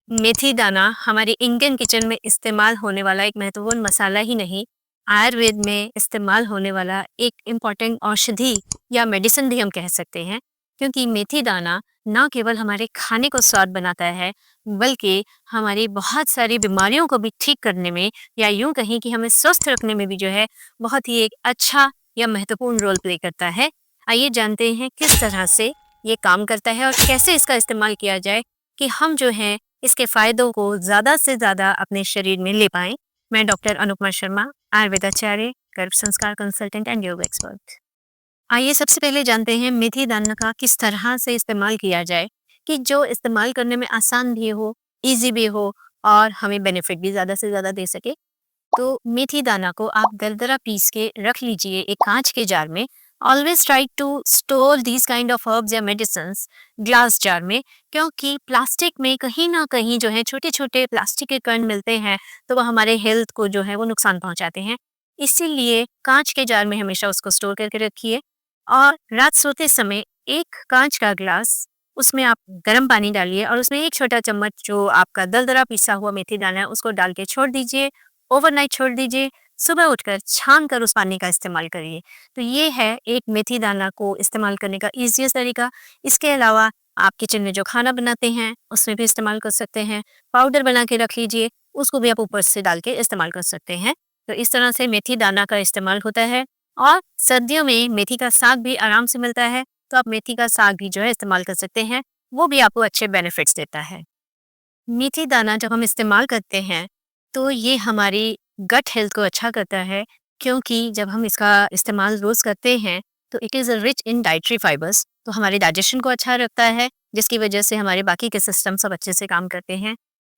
मेथी दाना हमारे Indian kitchen में इस्तेमाल होने वाला एक महत्वपूर्ण मसाला ही नहीं, आयुर्वेद में इस्तेमाल होने वाला एक इम्पॉर्टेंट औषधि या मेडिसिन भी हम कह सकते हैं। क्योंकि मेथी दाना ना केवल हमारे खाने को स्वाद बनाता है, बल्कि हमारी बहुत सारी बीमारियों को भी ठीक करने में या यूँ कहें कि हमें स्वस्थ रखने में भी जो है बहुत ही एक अच्छा या महत्वपूर्ण रोल प्ले करता है। आइए जानते हैं किस तरह से ये काम करता है और कैसे इसका इस्तेमाल किया जाए कि हम जो है इसके फ़ायदों को ज़्यादा से ज़्यादा अपने शरीर में ले पाएँ। मैं डॉक्टर अनुपमा शर्मा, आयुर्वेदाचार्य, गर्भ संस्कार कंसल्टेंट एंड योग एक्सपर्ट। आइए सबसे पहले जानते हैं मेथी दाना का किस तरह से इस्तेमाल किया जाए कि जो इस्तेमाल करने में आसान भी हो, ईज़ी भी हो और हमें बेनिफिट भी ज़्यादा से ज़्यादा दे सके। तो मेथी दाना को आप दरदरा पीस के रख लीजिए एक कांच के जार में। Always try to store these kind of herbs या मेडिसिन्स ग्लास जार में, क्योंकि प्लास्टिक में कहीं ना कहीं जो है छोटे छोटे प्लास्टिक के कण मिलते हैं, तो वह हमारे हेल्थ को जो है वो नुकसान पहुंचाते हैं। इसीलिए कांच के जार में हमेशा उसको स्टोर करके रखिए। और रात सोते समय एक कांच का ग्लास, उसमें आप गर्म पानी डालिए और उसमें एक छोटा चम्मच जो आपका दरदरा पिसा हुआ मेथी दाना है उसको डाल के छोड़ दीजिए। ओवरनाइट छोड़ दीजिए, सुबह उठकर छान कर उस पानी का इस्तेमाल करिए। तो ये है एक मेथी दाना को इस्तेमाल करने का ईज़ीएस्ट तरीका। इसके अलावा आप किचन में जो खाना बनाते हैं, उसमें भी इस्तेमाल कर सकते हैं। पाउडर बना के रख लीजिए, उसको भी आप ऊपर से डाल के इस्तेमाल कर सकते हैं। तो इस तरह से मेथी दाना का इस्तेमाल होता है। और सर्दियों में मेथी का साग भी आराम से मिलता है, तो आप मेथी का साग भी जो है इस्तेमाल कर सकते हैं। वो भी आपको अच्छे बेनिफिट्स देता है। मेथी दाना जब हम इस्तेमाल करते हैं, तो ये हमारी गट हेल्थ को अच्छा करता है, क्योंकि जब हम इसका इस्तेमाल रोज़ करते हैं, तो it is rich in dietary fibres, तो हमारे डाइजेशन को अच्छा रखता है, जिसकी वजह से हमारे बाकी के सिस्टम सब अच्छे से काम करते हैं।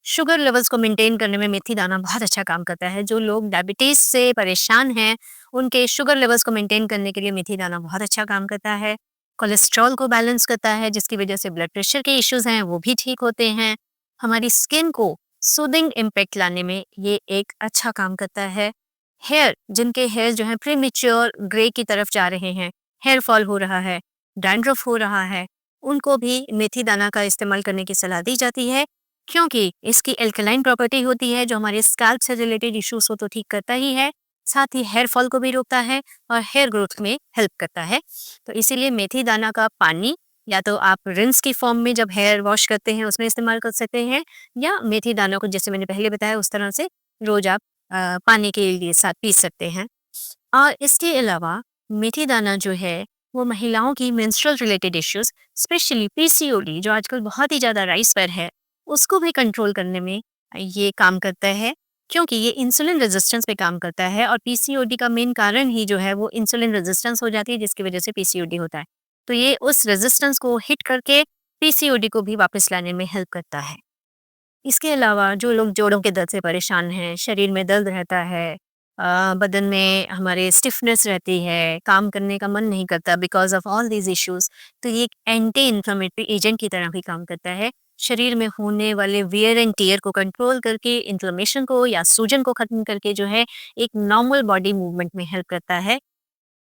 शुगर लेवल्स को मेंटेन करने में मेथी दाना बहुत अच्छा काम करता है। जो लोग डायबिटीज़ से परेशान हैं, उनके शुगर लेवल्स को मेंटेन करने के लिए मेथी दाना बहुत अच्छा काम करता है। कोलेस्ट्रॉल को बैलेंस करता है, जिसकी वजह से ब्लड प्रेशर के इश्यूज़ हैं, वो भी ठीक होते हैं। हमारी स्किन को सूदिंग इम्पैक्ट लाने में ये एक अच्छा काम करता है। जिनके हेयर जो है प्रीमेच्योर ग्रे की तरफ जा रहे हैं, हेयर फॉल हो रहा है, डैंड्रफ हो रहा है, उनको भी मेथी दाना का इस्तेमाल करने की सलाह दी जाती है, क्योंकि इसकी एल्कलाइन प्रॉपर्टी होती है जो हमारे स्कैल्प से रिलेटेड इश्यूज हो तो ठीक करता ही है, साथ ही हेयर फॉल को भी रोकता है और हेयर ग्रोथ में हेल्प करता है। तो इसीलिए मेथी दाना का पानी या तो आप रिंस की फॉर्म में जब हेयर वॉश करते हैं उसमें इस्तेमाल कर सकते हैं, या मेथी दानों को जैसे मैंने पहले बताया उस तरह से रोज आप पानी के लिए साथ पी सकते हैं। और इसके अलावा मेथी दाना जो है वो महिलाओं की menstrual related issues, specially PCOD जो आजकल बहुत ही ज़्यादा राइज पर है, उसको भी कंट्रोल करने में ये काम करता है, क्योंकि ये इंसुलिन रेजिस्टेंस पे काम करता है और पीसीओडी का मेन कारण ही जो है वो इंसुलिन रेजिस्टेंस हो जाती है, जिसकी वजह से पीसीओडी होता है। तो ये उस रेजिस्टेंस को हिट करके पीसीओडी को भी वापस लाने में हेल्प करता है। इसके अलावा जो लोग जोड़ों के दर्द से परेशान हैं, शरीर में दर्द रहता है, बदन में हमारे स्टिफनेस रहती है, काम करने का मन नहीं करता because of all these issues, तो ये एक एंटी इन्फ्लेमेटरी एजेंट की तरह भी काम करता है। शरीर में होने वाले वियर एंड टियर को कंट्रोल करके इन्फ्लेमेशन को या सूजन को ख़त्म करके जो है एक नॉर्मल बॉडी मूवमेंट में हेल्प करता है।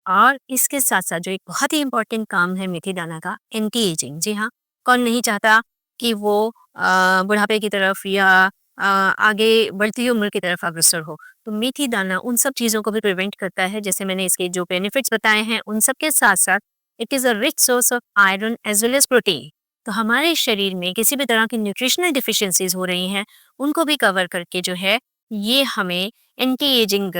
और इसके साथ-साथ जो एक बहुत ही इम्पोर्टेंट काम है मेथी दाना का, एंटी एजिंग। जी हाँ, कौन नहीं चाहता कि वो बुढ़ापे की तरफ या आगे बढ़ती हुई उम्र की तरफ अग्रसर हो। तो मेथी दाना उन सब चीज़ों को भी प्रिवेंट करता है, जैसे मैंने इसके जो बेनिफिट्स बताए हैं उन सब के साथ-साथ it is a rich source of iron as well as protein. तो हमारे शरीर में किसी भी तरह की न्यूट्रिशनल डिफिशियंसीज़ हो रही हैं, उनको भी कवर करके जो है ये हमें एंटी एजिंग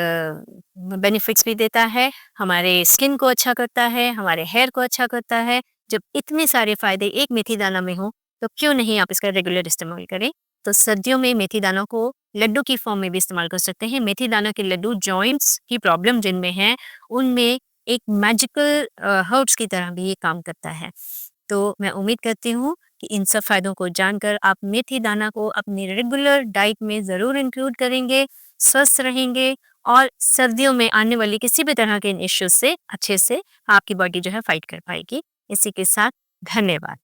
बेनिफिट्स भी देता है, हमारे स्किन को अच्छा करता है, हमारे हेयर को अच्छा करता है। जब इतने सारे फ़ायदे एक मेथी दाना में हो, तो क्यों नहीं आप इसका रेगुलर इस्तेमाल करें। तो सर्दियों में मेथी दानों को लड्डू की फ़ॉर्म में भी इस्तेमाल कर सकते हैं। मेथी दाना के लड्डू जॉइंट्स की प्रॉब्लम जिनमें है, उनमें एक मैजिकल हर्ब्स की तरह भी ये काम करता है। तो मैं उम्मीद करती हूँ कि इन सब फ़ायदों को जानकर आप मेथी दाना को अपनी रेगुलर डाइट में ज़रूर इंक्लूड करेंगे, स्वस्थ रहेंगे और सर्दियों में आने वाली किसी भी तरह के इश्यूज़ से अच्छे से आपकी बॉडी जो है फाइट कर पाएगी। इसी के साथ धन्यवाद।